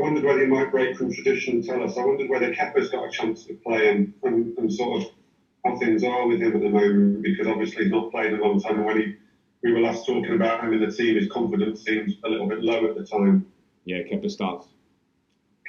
wondered whether you might break from tradition and tell us. I wondered whether Kepa's got a chance to play and sort of how things are with him at the moment, because obviously he's not played in a long time. And when we were last talking about him in the team, his confidence seemed a little bit low at the time. Yeah, Kepa starts.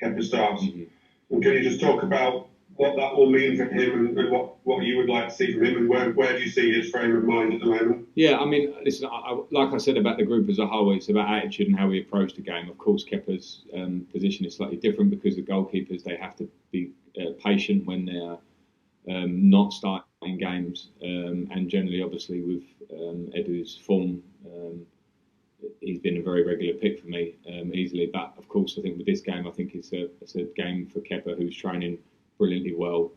Kepa starts. And can you just talk about what that will mean for him and what you would like to see from him, and where do you see his frame of mind at the moment? Yeah, I mean, listen, like I said about the group as a whole, it's about attitude and how we approach the game. Of course, Kepa's position is slightly different because the goalkeepers, they have to be patient when they're not starting games. And generally, obviously, with Edu's form, he's been a very regular pick for me easily. But, of course, I think with this game, I think it's a game for Kepa, who's training brilliantly well,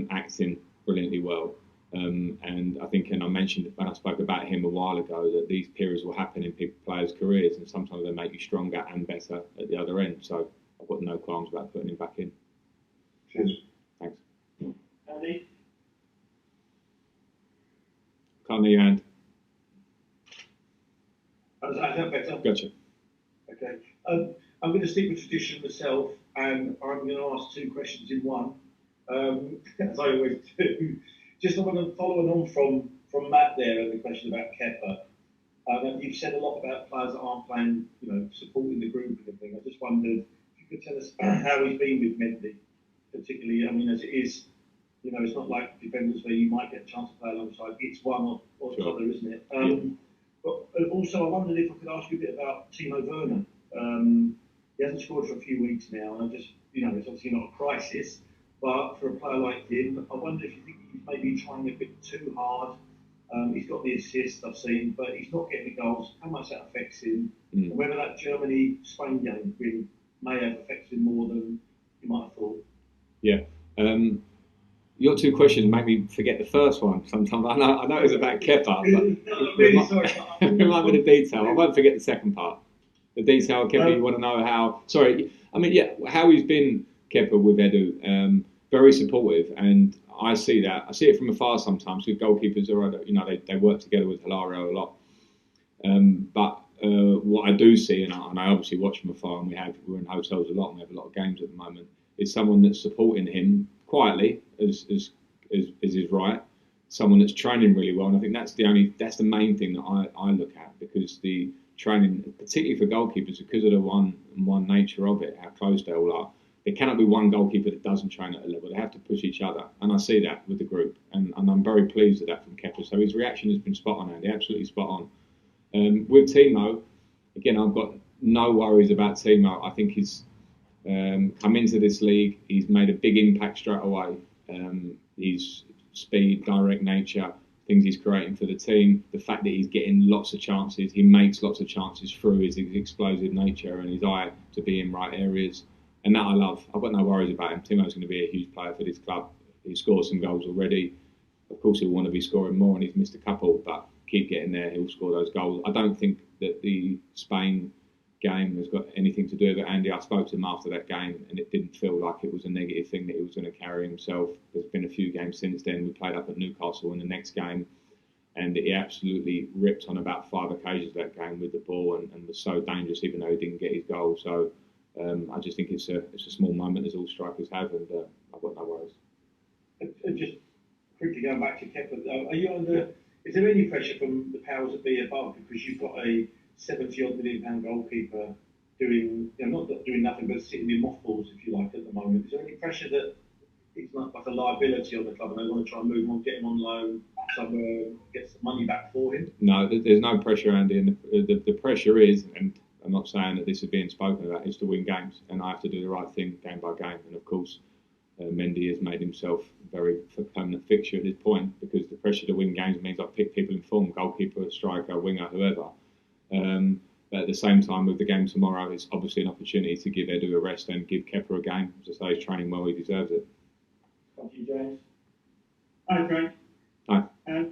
acting brilliantly well. And I think, and I mentioned when I spoke about him a while ago, that these periods will happen in players' careers, and sometimes they make you stronger and better at the other end. So I've got no qualms about putting him back in. Cheers. Thanks. Andy? Can't hear your hand. Is that better? Gotcha. Okay. I'm going to stick with tradition myself, and I'm going to ask two questions in one, as I always do. Just following on from Matt there and the question about Kepa. You've said a lot about players that aren't playing, supporting the group and everything. I just wondered if you could tell us how he's been with Mendy, particularly. I mean, as it is, it's not like defenders where you might get a chance to play alongside. It's one or the other, isn't it? But also, I wondered if I could ask you a bit about Timo Werner. He hasn't scored for a few weeks now, and I just, it's obviously not a crisis, but for a player like him, I wonder if you think he's maybe trying a bit too hard. He's got the assists I've seen, but he's not getting the goals. How much that affects him, and whether that Germany-Spain game really may have affected him more than you might have thought. Yeah. Your two questions make me forget the first one sometimes. I know it was about Kepa, but remind me the detail. I won't forget the second part. The detail, Kepa, you want to know how... Sorry, I mean, yeah, how he's been, Kepa, with Edu. Very supportive, and I see that. I see it from afar sometimes with goalkeepers. They work together with Hilario a lot. But what I do see, and I obviously watch from afar, and we're in hotels a lot, and we have a lot of games at the moment, is someone that's supporting him quietly, as is right. Someone that's training really well, and I think that's the main thing that I look at, because the training, particularly for goalkeepers, because of the one nature of it, how close they all are. There cannot be one goalkeeper that doesn't train at a level. They have to push each other, and I see that with the group, and I'm very pleased with that from Kepa. So his reaction has been spot on, Andy, absolutely spot on. With Timo, again, I've got no worries about Timo. I think he's come into this league, he's made a big impact straight away. His speed, direct nature, things he's creating for the team, the fact that he's getting lots of chances, he makes lots of chances through his explosive nature and his eye to be in right areas. And that I love. I've got no worries about him. Timo's going to be a huge player for this club. He's scored some goals already. Of course, he'll want to be scoring more, and he's missed a couple, but keep getting there, he'll score those goals. I don't think that the Spain game has got anything to do with it, Andy. I spoke to him after that game, and it didn't feel like it was a negative thing that he was going to carry himself. There's been a few games since then. We played up at Newcastle in the next game, and he absolutely ripped on about 5 occasions that game with the ball, and was so dangerous, even though he didn't get his goal. So I just think it's a small moment, as all strikers have, and I've got no worries. And just quickly going back to Kepa, are you under? Is there any pressure from the powers that be above, because you've got a £70-odd million goalkeeper doing, not doing nothing but sitting in mothballs, if you like, at the moment? Is there any pressure that he's not like a liability on the club, and they want to try and move him on, get him on loan somewhere, get some money back for him? No, there's no pressure, Andy, and the pressure is, and I'm not saying that this is being spoken about, is to win games, and I have to do the right thing game by game. And of course, Mendy has made himself very permanent fixture at this point, because the pressure to win games means I pick people in form, goalkeeper, striker, winger, whoever. But at the same time, with the game tomorrow, it's obviously an opportunity to give Edu a rest and give Kepa a game. As I say, he's training well, he deserves it. Thank you, James. Hi, Frank. Hi.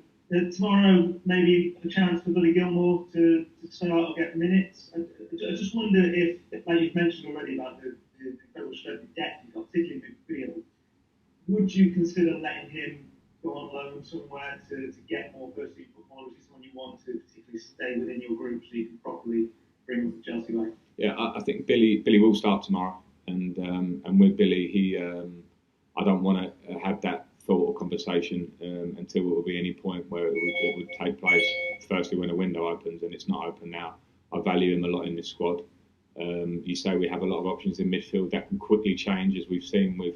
Tomorrow, maybe a chance for Billy Gilmour to start or get minutes. I just wonder if like you've mentioned already about the incredible strength and depth he's got, particularly in midfield, would you consider letting him go on loan somewhere to get more first team football? Or is he someone you want to particularly stay within your group so you can properly bring him to Chelsea way? Yeah, I think Billy will start tomorrow. And with Billy, I don't want to have that thought or conversation until it will be any point where it would take place. Firstly, when a window opens, and it's not open now. I value him a lot in this squad. You say we have a lot of options in midfield that can quickly change, as we've seen with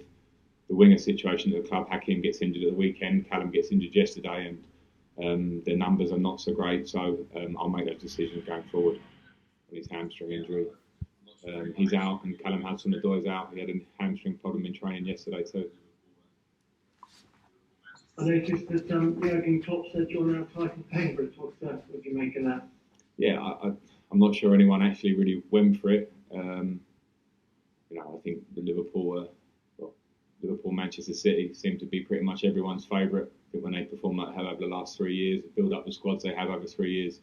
the winger situation at the club. Hakim gets injured at the weekend, Callum gets injured yesterday, and the numbers are not so great. So I'll make those decisions going forward on his hamstring injury. He's out, and Callum Hudson, Odoi's out. He had a hamstring problem in training yesterday too. I noticed that Jurgen Klopp said you're now title favourites. What do you make of that? Yeah, I'm not sure anyone actually really went for it. I think the Liverpool, Manchester City seem to be pretty much everyone's favourite. I think when they perform like they have over the last 3 years, build up the squads they have over 3 years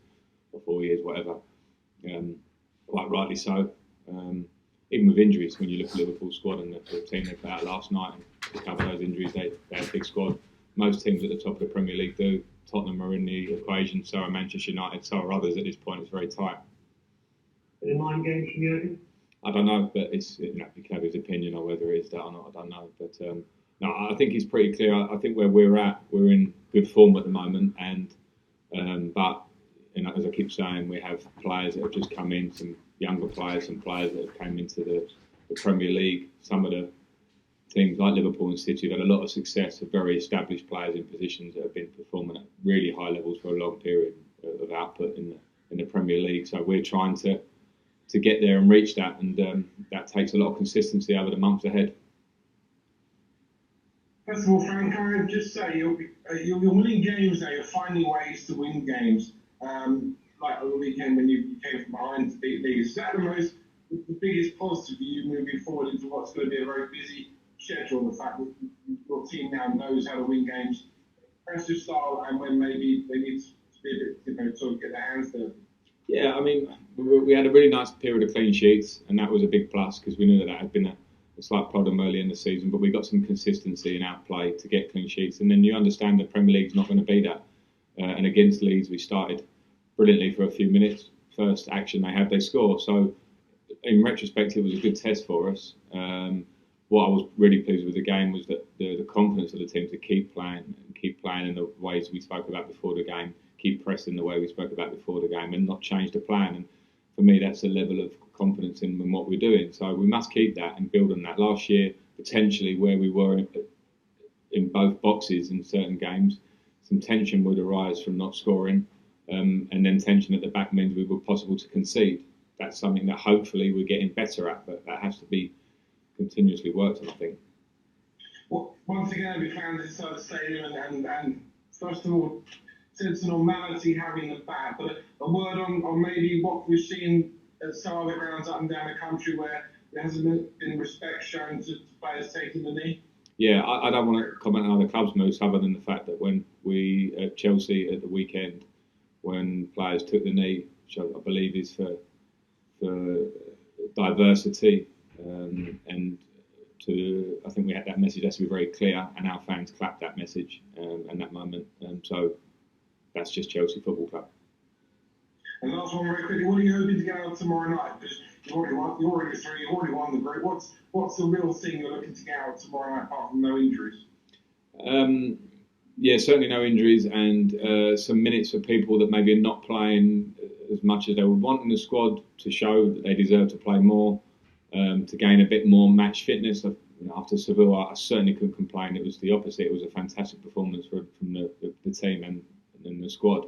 or 4 years, whatever. Quite rightly so. Even with injuries, when you look at Liverpool's squad and the team they put out last night and to cover those injuries, they had a big squad. Most teams at the top of the Premier League do. Tottenham are in the equation, so are Manchester United, so are others at this point. It's very tight. Any mind games from Jurgen? I don't know, but you can have his opinion on whether it is that or not. I don't know, but no, I think he's pretty clear. I think where we're at, we're in good form at the moment, and but as I keep saying, we have players that have just come in, some younger players, some players that have come into the Premier League. Some of the teams like Liverpool and City have had a lot of success, of very established players in positions that have been performing at really high levels for a long period of output in the Premier League. So we're trying to get there and reach that, and that takes a lot of consistency over the months ahead. First of all, Frank, can I just say you're winning games now. You're finding ways to win games. Like on the weekend when you came from behind to beat Leeds. Is that the biggest positive for you moving forward into what's going to be a very busy schedule? The fact that your team now knows how to win games, aggressive style, and when maybe they need to be a bit, sort of get their hands dirty. Yeah, I mean, we had a really nice period of clean sheets, and that was a big plus because we knew that had been a slight problem early in the season, but we got some consistency in our play to get clean sheets. And then you understand the Premier League's not going to be that. And against Leeds, we started brilliantly for a few minutes. First action they had, they score. So in retrospect, it was a good test for us. What I was really pleased with the game was that the confidence of the team to keep playing in the ways we spoke about before the game, keep pressing the way we spoke about before the game, and not change the plan. And for me, that's a level of confidence in what we're doing. So we must keep that and build on that. Last year, potentially where we were in both boxes in certain games, some tension would arise from not scoring, and then tension at the back means we were possible to concede. That's something that hopefully we're getting better at, but that has to be continuously worked on, I think. Well, once again, we found inside the stadium, and first of all, sense of normality having the back, but a word on maybe what we've seen at some other grounds up and down the country where there hasn't been respect shown to players taking the knee. Yeah, I don't want to comment on other clubs' moves other than the fact that when we at Chelsea at the weekend, when players took the knee, which I believe is for diversity, and I think we had that message has to be very clear, and our fans clapped that message and that moment. So that's just Chelsea Football Club. And last one, very quickly, what are you hoping to get out tomorrow night? Because you've already won the group. What's the real thing you're looking to get out tomorrow night apart from no injuries? Yeah, certainly no injuries, and some minutes for people that maybe are not playing as much as they would want in the squad to show that they deserve to play more, to gain a bit more match fitness. After Seville, I certainly couldn't complain. It was the opposite. It was a fantastic performance from the team and the squad.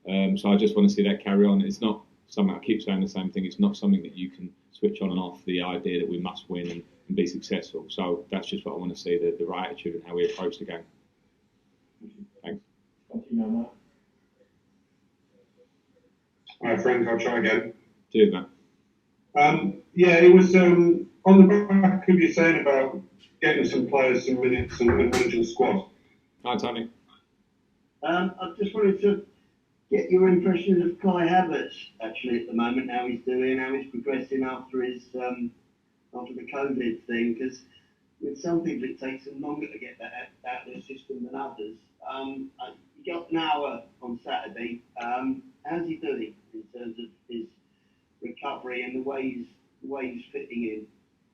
So I just want to see that carry on. It's not something, I keep saying the same thing, it's not something that you can switch on and off, the idea that we must win and be successful. So that's just what I want to see, the right attitude and how we approach the game. Thanks. Thank you, Matt. Hi, Frank, I'll try again. Cheers, man. Yeah, it was on the back of you saying about getting some players some minutes and managing the squad. Hi, Tony. I just wanted to get your impression of Kai Havertz actually at the moment, how he's doing, how he's progressing after the COVID thing, because with some people it takes them longer to get that out of their system than others. He got an hour on Saturday. How's he doing in terms of his recovery and the way he's fitting in?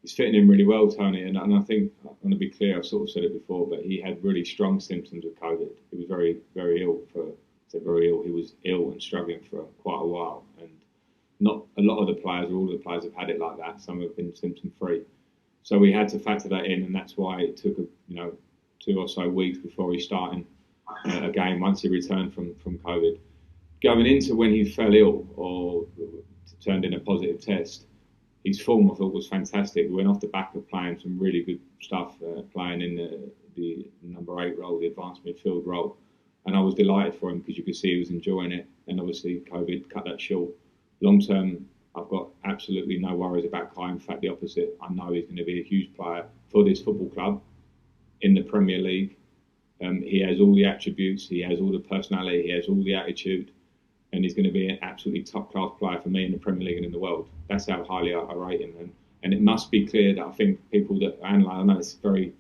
he's fitting in really well, Tony. And I think, I want to be clear, I've sort of said it before, but he had really strong symptoms of COVID. He was very, very ill He was ill and struggling for quite a while. And not a lot of the players, or all of the players have had it like that. Some have been symptom free. So we had to factor that in, and that's why it took 2 or so weeks before he started a game once he returned from COVID. Going into when he fell ill or turned in a positive test, his form I thought was fantastic. We went off the back of playing some really good stuff, playing in the number 8 role, the advanced midfield role. And I was delighted for him because you could see he was enjoying it. And obviously COVID cut that short. Long term, I've got absolutely no worries about Kai. In fact, the opposite. I know he's going to be a huge player for this football club in the Premier League. He has all the attributes, he has all the personality, he has all the attitude, and he's going to be an absolutely top-class player for me in the Premier League and in the world. That's how highly I rate him. And it must be clear that I think people that analyse, I know it's a very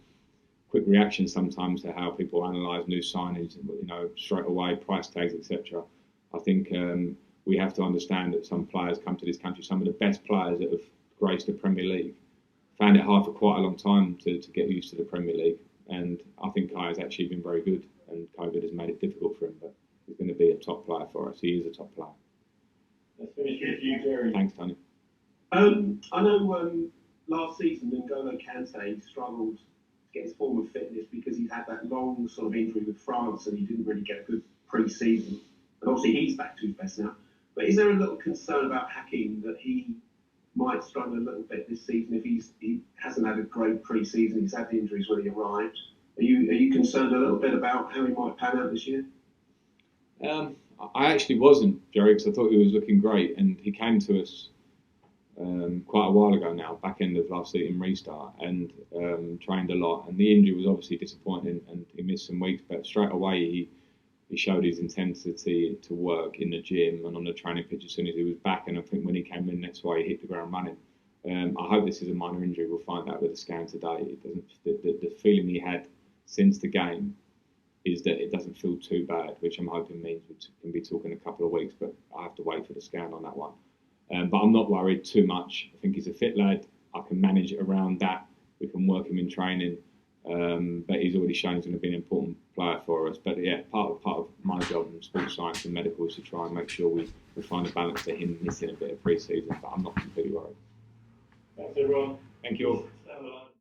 quick reaction sometimes to how people analyse new signings, straight away, price tags, etc. I think we have to understand that some players come to this country, some of the best players that have graced the Premier League, found it hard for quite a long time to get used to the Premier League. And I think Kai has actually been very good, and COVID has made it difficult for him, but he's going to be a top player for us. He is a top player. Let's finish with you, Jerry. Thanks, Tony. I know last season N'Golo Kante struggled to get his form of fitness because he'd had that long sort of injury with France and he didn't really get a good pre-season. And obviously he's back to his best now. But is there a little concern about Hakim that he might struggle a little bit this season if he hasn't had a great pre-season, he's had the injuries when he arrived? Are you concerned a little bit about how he might pan out this year? I actually wasn't, Jerry, because I thought he was looking great, and he came to us quite a while ago now, back end of last season restart, and trained a lot. And the injury was obviously disappointing, and he missed some weeks, but straight away he showed his intensity to work in the gym and on the training pitch as soon as he was back. And I think when he came in, that's why he hit the ground running. I hope this is a minor injury. We'll find out with the scan today. It doesn't. The feeling he had since the game is that it doesn't feel too bad, which I'm hoping means we can be talking a couple of weeks. But I have to wait for the scan on that one. But I'm not worried too much. I think he's a fit lad. I can manage it around that. We can work him in training. But he's already shown he's going to be an important player for us. But yeah, part of my job in sports science and medical is to try and make sure we find a balance to him missing a bit of pre-season. But I'm not completely worried. Thanks, everyone. Thank you all.